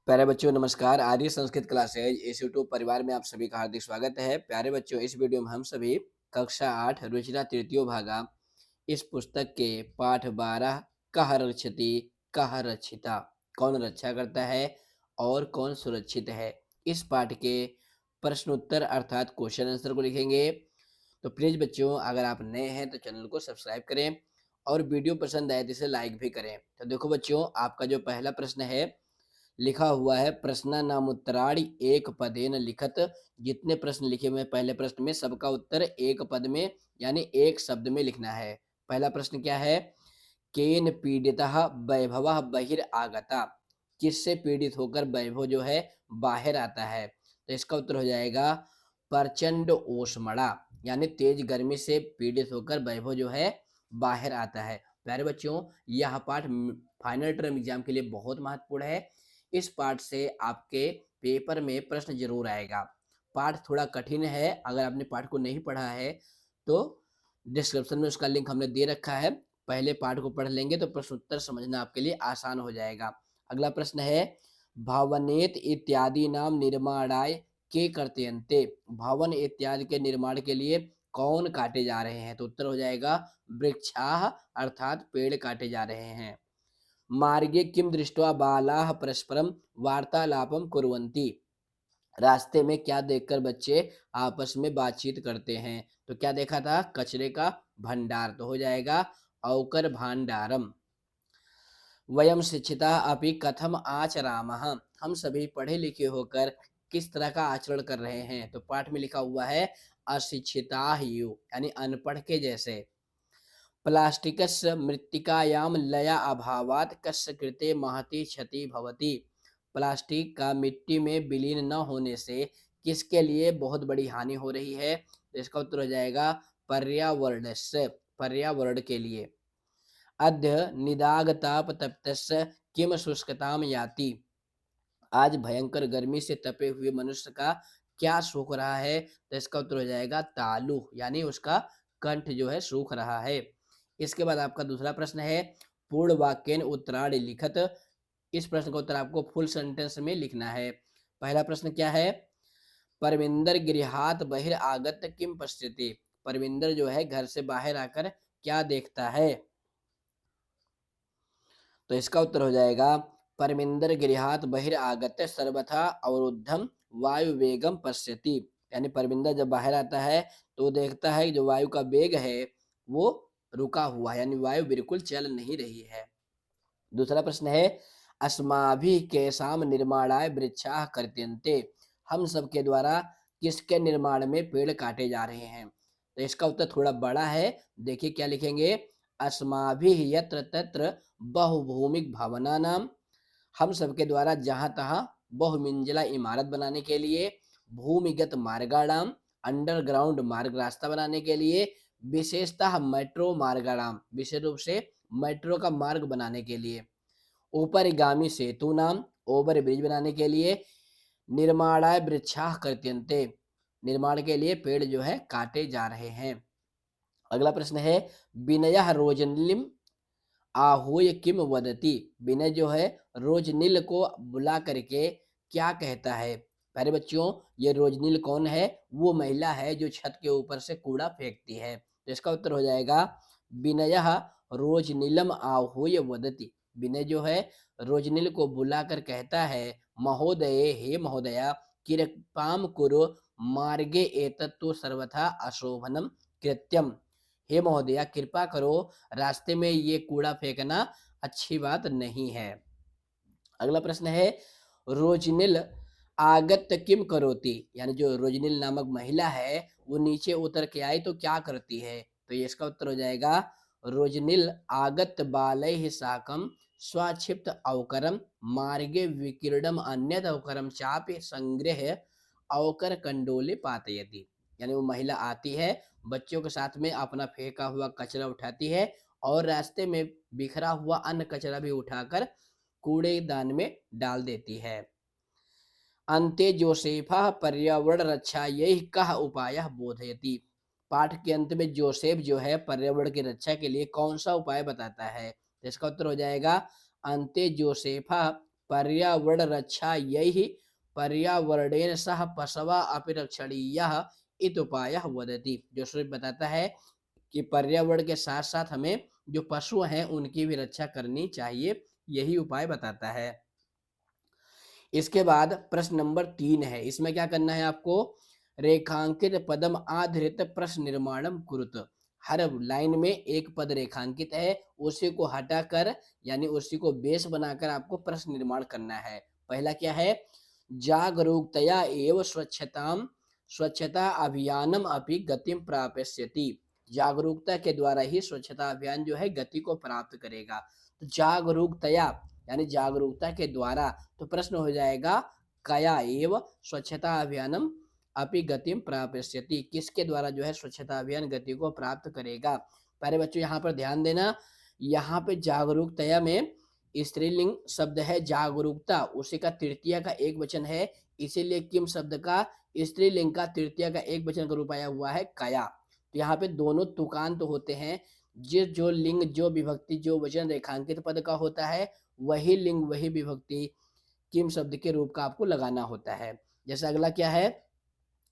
प्यारे बच्चों नमस्कार। आर्य संस्कृत क्लासेज इस यूट्यूब परिवार में आप सभी का हार्दिक स्वागत है। प्यारे बच्चों, इस वीडियो में हम सभी कक्षा 8 रुचिरा तृतीयो भागा इस पुस्तक के पाठ 12 कह रक्षति कह रक्षिता, कौन रक्षा करता है और कौन सुरक्षित है, इस पाठ के प्रश्नोत्तर अर्थात क्वेश्चन आंसर को लिखेंगे। तो प्लीज बच्चों, अगर आप नए हैं तो चैनल को सब्सक्राइब करें और वीडियो पसंद आए तो इसे लाइक भी करें। तो देखो बच्चों, आपका जो पहला प्रश्न है लिखा हुआ है प्रश्नानामुत्तराणि एक पदेन लिखत। जितने प्रश्न लिखे हुए हैं पहले प्रश्न में, सबका उत्तर एक पद में यानी एक शब्द में लिखना है। पहला प्रश्न क्या है? केन पीड़ितः वैभवः बहिर्आगता, किससे पीड़ित होकर वैभव जो है बाहर आता है? तो इसका उत्तर हो जाएगा प्रचंड ओष्मणा, यानी तेज गर्मी से पीड़ित होकर वैभव जो है बाहर आता है। प्यारे बच्चों, यह पाठ फाइनल टर्म एग्जाम के लिए बहुत महत्वपूर्ण है। इस पाठ से आपके पेपर में प्रश्न जरूर आएगा। पाठ थोड़ा कठिन है, अगर आपने पाठ को नहीं पढ़ा है तो डिस्क्रिप्शन में उसका लिंक हमने दे रखा है। पहले पाठ को पढ़ लेंगे तो प्रश्न उत्तर समझना आपके लिए आसान हो जाएगा। अगला प्रश्न है भवनेत इत्यादि नाम निर्माणाय के कर्तयन्ते, भवन इत्यादि के निर्माण के लिए कौन काटे जा रहे हैं? तो उत्तर हो जाएगा वृक्षाः, अर्थात पेड़ काटे जा रहे हैं। मार्गे किम दृष्ट्वा बालाः परस्परम वार्तालापम कुर्वन्ति, रास्ते में क्या देखकर बच्चे आपस में बातचीत करते हैं? तो क्या देखा था? कचरे का भंडार। तो हो जाएगा अवकर भांडारम। वयम शिक्षिता अपि कथम आचरामः, हम सभी पढ़े लिखे होकर किस तरह का आचरण कर रहे हैं? तो पाठ में लिखा हुआ है अशिक्षिता ही, यानी अनपढ़ के जैसे। प्लास्टिकस्य मृत्तिकायां लया अभावात् कस्य कृते महती क्षति भवति, प्लास्टिक का मिट्टी में विलीन न होने से किसके लिए बहुत बड़ी हानि हो रही है? तो इसका उत्तर हो जाएगा पर्यावरणस्य, पर्यावरण के लिए। अद्य निदागतापतप्तस्य किम शुष्कताम याति, आज भयंकर गर्मी से तपे हुए मनुष्य का क्या सूख रहा है? तो इसका उत्तर हो जाएगा तालु, यानी उसका कंठ जो है सूख रहा है। इसके बाद आपका दूसरा प्रश्न है पूर्ण वाक्यन उत्तराणि लिखत, इस प्रश्न का उत्तर आपको फुल सेंटेंस में लिखना है। पहला प्रश्न क्या है? परमिंदर गृहात बहिर्आगत किम पश्यति, परमिंदर जो है घर से बाहर आकर क्या देखता है? तो इसका उत्तर हो जाएगा परमिंदर गृहात बहिर्आगत सर्वथा अवरुद्धम वायु वेगम पश्यति, यानी परमिंदर जब बाहर आता है तो वो देखता है जो वायु का वेग है वो रुका हुआ है, यानी वायु बिल्कुल चल नहीं रही है। दूसरा प्रश्न है अस्माभि केशाम निर्माणाय वृक्षाः कर्तन्ते, हम सबके द्वारा किसके निर्माण में पेड़ काटे जा रहे हैं? तो इसका उत्तर थोड़ा बड़ा है, देखिए क्या लिखेंगे। अस्माभि यत्र तत्र बहुभूमिक भवना नाम, हम सबके द्वारा जहां तहां बहुमंजिला इमारत बनाने के लिए, भूमिगत मार्गाणाम, अंडरग्राउंड मार्ग रास्ता बनाने के लिए, विशेषतः मेट्रो मार्गाणाम, विशेष रूप से मेट्रो का मार्ग बनाने के लिए, ऊपरिगामी सेतु नाम, ओवर ब्रिज बनाने के लिए, निर्माणाय वृक्षाः कर्तन्ते, निर्माण के लिए पेड़ जो है काटे जा रहे हैं। अगला प्रश्न है विनयः रोजनिलिम आहूय किम वदति, विनय जो है रोजनिल को बुला करके क्या कहता है? प्यारे बच्चों, ये रोजनिल कौन है? वो महिला है जो छत के ऊपर से कूड़ा फेंकती है। तो इसका उत्तर हो जाएगा विनयः रोजनिलम आहूय वदति, विनय जो है रोजनिल को बुलाकर कहता है महोदये, हे महोदया, कृपाम कुरु मार्गे एतत्तु सर्वथा अशोभनम कृत्यम, हे महोदया कृपा करो, रास्ते में ये कूड़ा फेंकना अच्छी बात नहीं है। अगला प्रश्न है रोजनिल आगत किम करोति, यानी जो रोजनिल नामक महिला है वो नीचे उतर के आई तो क्या करती है? तो ये इसका उत्तर हो जाएगा रोजनिल आगत बालैः साकं स्वक्षिप्त अवकरम मार्गे विकीर्णम अन्यद अवकरम चापि संगृह्य अवकर कंडोले पातयति, यानी वो महिला आती है, बच्चों के साथ में अपना फेंका हुआ कचरा उठाती है और रास्ते में बिखरा हुआ अन्य कचरा भी उठाकर कूड़ेदान में डाल देती है। अन्ते जोसेफः पर्यावरण रक्षायै कः उपायः बोधयति, पाठ के अंत में जोसेफ जो है पर्यावरण की रक्षा के लिए कौन सा उपाय बताता है? तो इसका उत्तर हो जाएगा अन्ते जोसेफः पर्यावरण रक्षा यही पर्यावरणेन सह पशवा अपि रक्षणीयः इति उपायः वदति। जो सूर्य बताता है कि पर्यावरण के साथ साथ हमें जो पशु हैं उनकी भी रक्षा करनी चाहिए, यही उपाय बताता है। इसके बाद प्रश्न नंबर 3 है, इसमें क्या करना है आपको, रेखांकित पदम आधृत प्रश्न निर्माणम कुरुत। हर लाइन में एक पद रेखांकित है, उसी को हटाकर यानी उसी को बेस बनाकर आपको प्रश्न निर्माण करना है। पहला क्या है, जागरूकतया एव स्वच्छताम स्वच्छता अभियानम अपि गतिम प्राप्स्यति। जागरूकता के द्वारा ही स्वच्छता अभियान जो है गति को प्राप्त करेगा। तो जागरूकतया यानी जागरूकता के द्वारा, तो प्रश्न हो जाएगा कया एव स्वच्छता अभियानम अपि गतिम प्राप्स्यति, किसके द्वारा जो है स्वच्छता अभियान गति को प्राप्त करेगा। प्यारे बच्चों यहाँ पर ध्यान देना, यहाँ पे जागरूकतया में स्त्रीलिंग शब्द है जागरूकता, उसी का तृतीया का एक वचन है, इसीलिए किम शब्द का स्त्रीलिंग का तृतीया का एक वचन का रूप आया हुआ है कया। तो यहाँ पे दोनों तुकांत तो होते हैं, जिस जो लिंग जो विभक्ति जो वचन रेखांकित पद का होता है वही लिंग वही विभक्ति किम शब्द के रूप का आपको लगाना होता है। जैसे अगला क्या है,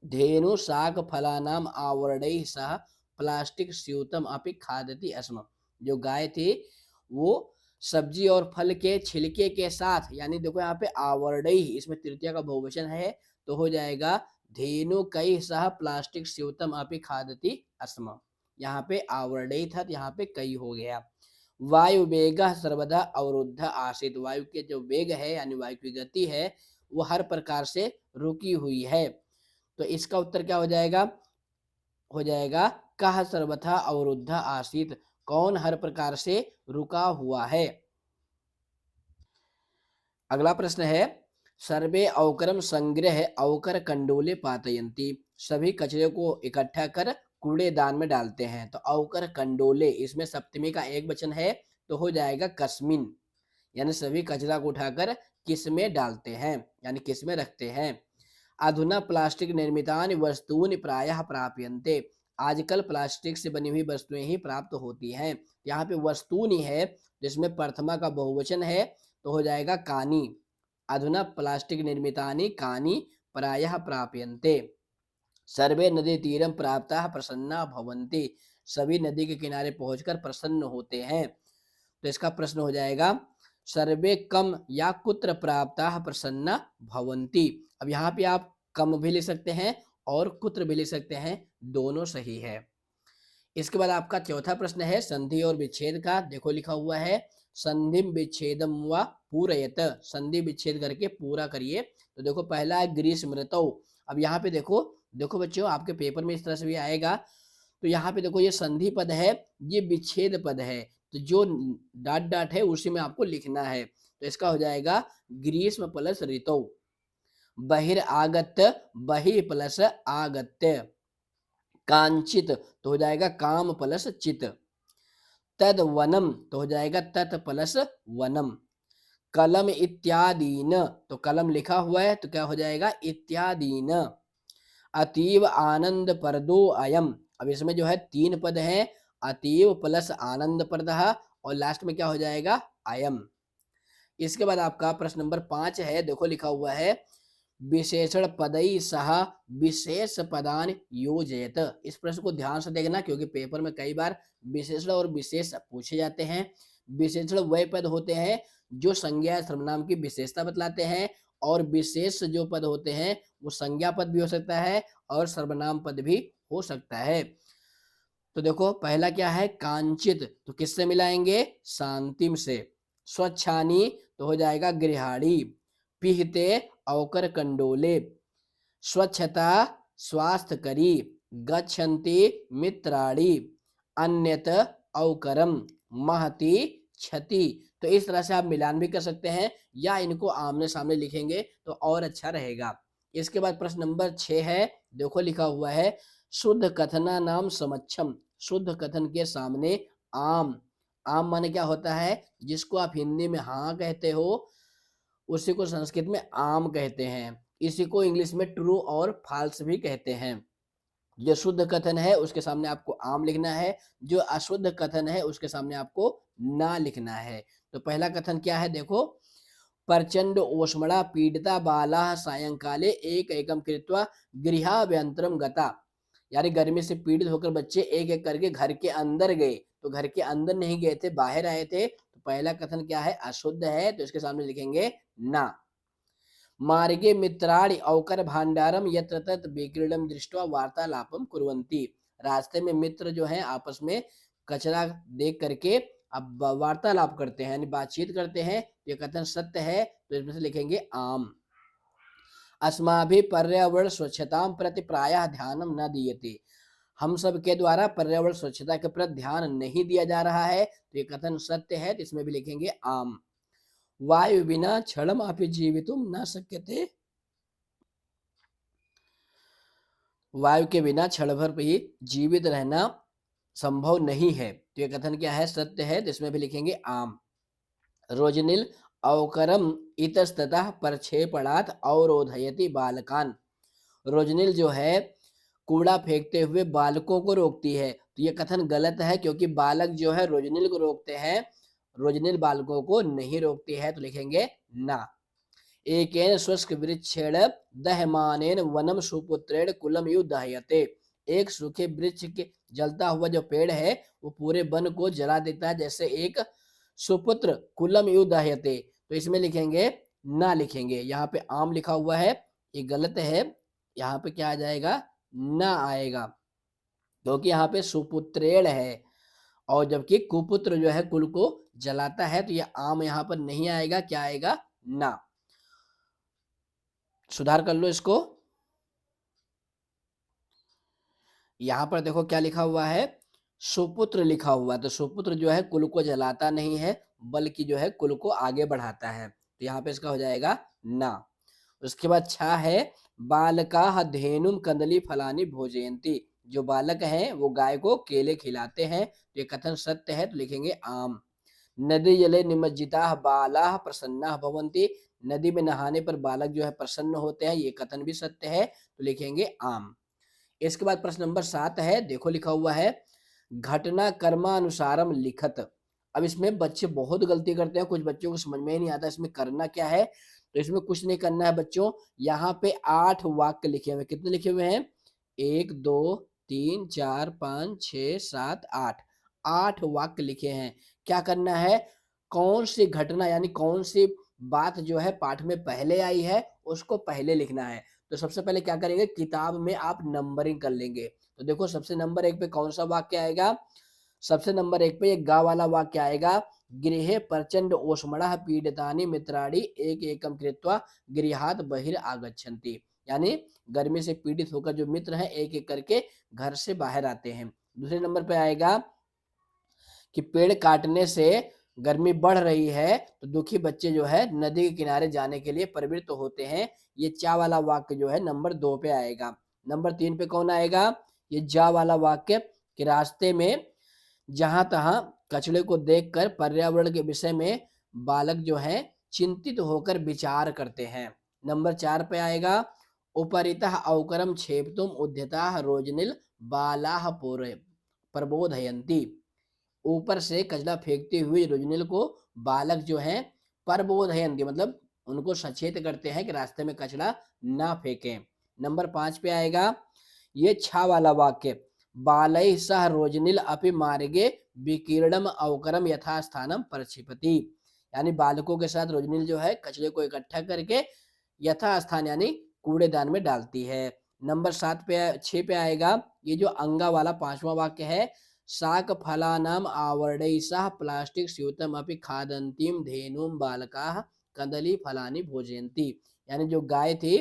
धेनु शाक फलानाम आवरणैः सह प्लास्टिक स्यूतम अपि खादति स्म। जो गाय थी वो सब्जी और फल के छिलके के साथ, यानी देखो यहाँ पे आवरणैः, इसमें तृतीया का बहुवचन है तो हो जाएगा धेनु कई सह प्लास्टिक स्यूतम अपि खादति स्म। यहाँ पे आवरणैः था तो यहाँ पे कई हो गया। वायु वेग सर्वदा अवरुद्ध आसीत, वायु के जो वेग है यानी वायु की गति है वो हर प्रकार से रुकी हुई है। तो इसका उत्तर क्या हो जाएगा कह सर्वथा अवरुद्ध आसीत, कौन हर प्रकार से रुका हुआ है। अगला प्रश्न है, सर्वे अवकरम संग्रह अवकर कंडोले पातयंती, सभी कचरे को इकट्ठा कर कूड़ेदान में डालते हैं। तो अवकर कंडोले, इसमें सप्तमी का एक वचन है तो हो जाएगा कस्मिन, यानी सभी कचरा को उठाकर किस में डालते हैं यानी किस में रखते हैं। अधुना प्लास्टिक निर्मितानि वस्तूनि प्रायः प्राप्यन्ते, आजकल प्लास्टिक से बनी हुई वस्तुएं ही प्राप्त होती हैं। यहाँ पे वस्तूनि है जिसमें प्रथमा का बहुवचन है तो हो जाएगा कानि। अधुना प्लास्टिक निर्मितानि कानि प्रायः प्राप्यन्ते। सर्वे नदी तीरम प्राप्ताः प्रसन्ना भवन्ति, सभी नदी के किनारे पहुंचकर प्रसन्न होते हैं। तो इसका प्रश्न हो जाएगा सर्वे कम या कुत्र प्राप्ताः प्रसन्ना भवन्ति। अब यहाँ पे आप कम भी लिख सकते हैं और कुत्र भी लिख सकते हैं, दोनों सही है। इसके बाद आपका चौथा प्रश्न है संधि और विच्छेद का। देखो लिखा हुआ है संधि विच्छेदम व पूरयत, संधि विच्छेद करके पूरा करिए। तो देखो पहला है ग्रीष्मऋतौ। अब यहाँ पे देखो बच्चों आपके पेपर में इस तरह से भी आएगा। तो यहाँ पे देखो ये संधि पद है, ये विच्छेद पद है, तो जो डाट डाट है उसी में आपको लिखना है। तो इसका हो जाएगा ग्रीष्म प्लस ऋतौ, बहिर्आगत्य बहि प्लस आगत्य, कांचित तो हो जाएगा काम प्लस चित, तद वनम तो हो जाएगा तत् प्लस वनम, कलम इत्यादीन तो कलम लिखा हुआ है तो क्या हो जाएगा इत्यादीन, अतीव आनंद परदो अयम। अब इसमें जो है तीन पद हैं, अतीव प्लस आनंद परदः और लास्ट में क्या हो जाएगा अयम। इसके बाद आपका प्रश्न नंबर 5 है, देखो लिखा हुआ है विशेषण पदई सह विशेष पदान योजयत। इस प्रश्न को ध्यान से देखना क्योंकि पेपर में कई बार विशेषण और विशेष पूछे जाते हैं। विशेषण वह पद होते हैं जो संज्ञा सर्वनाम की विशेषता बतलाते हैं और विशेष जो पद होते हैं वो संज्ञा पद भी हो सकता है और सर्वनाम पद भी हो सकता है। तो देखो पहला क्या है कांचित, तो किससे मिलाएंगे शांतिम से, स्वच्छानी तो हो जाएगा गृहाणी, पिहते अवकर कंडोले, स्वच्छता स्वास्थ्य करी, गच्छन्ति मित्राणि, अन्यत अवकरम, महति क्षति। तो इस तरह से आप मिलान भी कर सकते हैं या इनको आमने सामने लिखेंगे तो और अच्छा रहेगा। इसके बाद प्रश्न नंबर 6 है, देखो लिखा हुआ है शुद्ध कथना नाम समक्षम, शुद्ध कथन के सामने आम। आम माने क्या होता है, जिसको आप हिंदी में हाँ कहते हो उसी को संस्कृत में आम कहते हैं, इसी को इंग्लिश में ट्रू और फॉल्स भी कहते हैं। जो शुद्ध कथन है उसके सामने आपको आम लिखना है, जो अशुद्ध कथन है उसके सामने आपको ना लिखना है। तो पहला कथन क्या है देखो, प्रचंड ओष्मणा पीडिता बालाः सायंकाले एक एकम कृत्वा गृहाभ्यंतरम गता। यानी गर्मी से पीड़ित होकर बच्चे एक एक करके घर के अंदर गए। तो घर के अंदर नहीं गए थे, बाहर आए थे। तो पहला कथन क्या है, अशुद्ध है, तो इसके सामने लिखेंगे ना। मार्गे मित्राणि अवकर भांडारम यत्र तत्र विक्रीडम दृष्ट्वा वार्तालापम कुर्वन्ति। रास्ते में मित्र जो है आपस में कचरा देख करके अब वार्तालाप करते हैं, यानी बातचीत करते हैं। ये कथन सत्य है, तो इसमें से लिखेंगे आम। अस्माभिः पर्यावरण स्वच्छतां प्रति प्रायः ध्यानं न दीयते। हम सब के द्वारा पर्यावरण स्वच्छता के प्रति ध्यान नहीं दिया जा रहा है, तो ये कथन सत्य है, तो इसमें भी लिखेंगे आम। वायु बिना क्षणमपि जीवितुं न शक्यते। वायु के बिना क्षण भर भी जीवित रहना संभव नहीं है, तो ये कथन क्या है, सत्य है, तो इसमें भी लिखेंगे आम। रोजनिल अवकरम इतस्ततः प्रक्षेपणात् अवरोधयति बालकान। रोजनिल जो है कूड़ा फेंकते हुए बालकों को रोकती है, तो ये कथन गलत है, क्योंकि बालक जो है रोजनिल को रोकते हैं, रोजनिल बालकों को नहीं रोकती है, तो लिखेंगे ना। एकेन शुष्क वृक्षेण दह्यमानेन वनम सुपुत्रेण कुलम यु दह्यते। एक सूखे वृक्ष के जलता हुआ जो पेड़ है वो पूरे वन को जला देता है, जैसे एक सुपुत्र कुलम यु दह्यते। तो इसमें लिखेंगे ना, लिखेंगे। यहाँ पे आम लिखा हुआ है, ये गलत है। यहाँ पे क्या आ जाएगा, ना आएगा, क्योंकि यहाँ पे सुपुत्रेण है, और जबकि कुपुत्र जो है कुल को जलाता है, तो ये आम यहाँ पर नहीं आएगा, क्या आएगा, ना। सुधार कर लो इसको। यहां पर देखो क्या लिखा हुआ है, सुपुत्र लिखा हुआ है, तो सुपुत्र जो है कुल को जलाता नहीं है, बल्कि जो है कुल को आगे बढ़ाता है, तो यहाँ पे इसका हो जाएगा ना। उसके बाद छा है, बालका धेनुम कंदली फलानी भोजयंती। जो बालक हैं वो गाय को केले खिलाते हैं, तो ये कथन सत्य है, तो लिखेंगे आम। नदी जले निमज्जिता बाला प्रसन्ना भवंती। नदी में नहाने पर बालक जो है प्रसन्न होते हैं, ये कथन भी सत्य है, तो लिखेंगे आम। इसके बाद प्रश्न नंबर 7 है, देखो लिखा हुआ है, घटना कर्मानुसारम लिखत। अब इसमें बच्चे बहुत गलती करते हैं, कुछ बच्चों को समझ में ही नहीं आता इसमें करना क्या है। तो इसमें कुछ नहीं करना है बच्चों, यहाँ पे 8 वाक्य लिखे हुए, कितने लिखे हुए हैं, 1 2 3 4 5 6 7 8, 8 वाक्य लिखे हैं। क्या करना है, कौन सी घटना यानी कौन सी बात जो है पाठ में पहले आई है उसको पहले लिखना है। तो सबसे पहले क्या करेंगे, किताब में आप नंबरिंग कर लेंगे। तो देखो सबसे नंबर 1 पे कौन सा वाक्य आएगा, सबसे नंबर 1 पे ये गा वाला वाक्य आएगा, गृहे प्रचंड ओष्मणः पीडितानि मित्राणि एक एकम कृत्वा गृहात् बहिर् आगच्छन्ति। यानी गर्मी से पीड़ित होकर जो मित्र हैं एक एक करके घर से बाहर आते हैं। दूसरे नंबर पे आएगा कि पेड़ काटने से गर्मी बढ़ रही है, तो दुखी बच्चे जो है नदी के किनारे जाने के लिए प्रवृत्त होते हैं। ये चा वाला वाक्य जो है नंबर 2 पे आएगा। नंबर 3 पे कौन आएगा, ये जा वाला वाक्य, कि रास्ते में जहां तहां कचड़े को देखकर पर्यावरण के विषय में बालक जो है चिंतित होकर विचार करते हैं। नंबर 4 पे आएगा, उपरितः अवकरम क्षेपतुम उद्यताः रोजनिल बालाः प्रबोधयन्ति। ऊपर से कचरा फेंकते हुए रोजनिल को बालक जो है प्रबोधयन्ति, मतलब उनको सचेत करते हैं कि रास्ते में कचरा ना फेंकें। नंबर 5 पे आएगा ये छा वाला वाक्य, बालैः सह रोजनिल अपि मार्गे विकीर्णम अवकरम यथास्थानम प्रक्षिपति। यानी बालकों के साथ रोजनिल जो है कचरे को इकट्ठा करके यथास्थान यानी कूड़ेदान में डालती है। नंबर 7 पे 6 पे आएगा ये जो अंगा वाला 5वां वाक्य है, शाक फलानाम आवरणैः सह प्लास्टिक स्यूतम अपि खादन्तीम धेनुम बालकाः कंदली फलानि भोजयन्ति। यानी जो गाय थी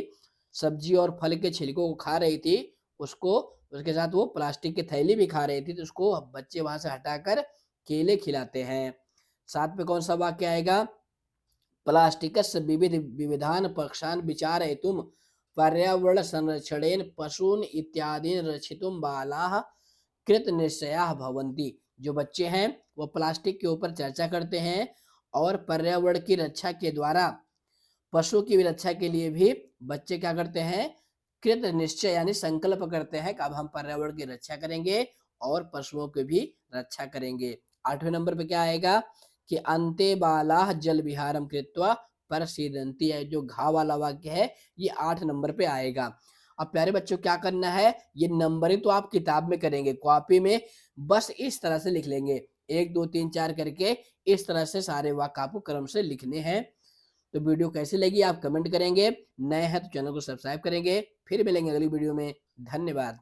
सब्जी और फल के छिलकों को खा रही थी, उसको उसके साथ वो प्लास्टिक की थैली भी खा रही थी, तो उसको बच्चे वहां से हटाकर केले खिलाते हैं। 7 पे कौन सा वाक्य आएगा, प्लास्टिकस्य विविध विविधान पक्षान विचारयितुम पर्यावरण संरक्षणेन पशून इत्यादीन रक्षितुम बालाः कृत निश्चयाः भवन्ति। जो बच्चे हैं वो प्लास्टिक के ऊपर चर्चा करते हैं और पर्यावरण की रक्षा के द्वारा पशु की रक्षा के लिए भी बच्चे क्या करते हैं, कृत निश्चय यानी संकल्प करते हैं कि अब हम पर्यावरण की रक्षा करेंगे और पशुओं की भी रक्षा करेंगे। 8वें नंबर पे क्या आएगा कि अन्ते बालाः जल विहारम कृत्वा परसीदंती है, जो घा वाला वाक्य है ये 8 नंबर पे आएगा। अब प्यारे बच्चों क्या करना है, ये नंबरिंग तो आप किताब में करेंगे, कॉपी में बस इस तरह से लिख लेंगे 1 2 3 4 करके, इस तरह से सारे वाक्य आपको क्रम से लिखने हैं। तो वीडियो कैसी लगी आप कमेंट करेंगे, नए हैं तो चैनल को सब्सक्राइब करेंगे। फिर मिलेंगे अगली वीडियो में। धन्यवाद।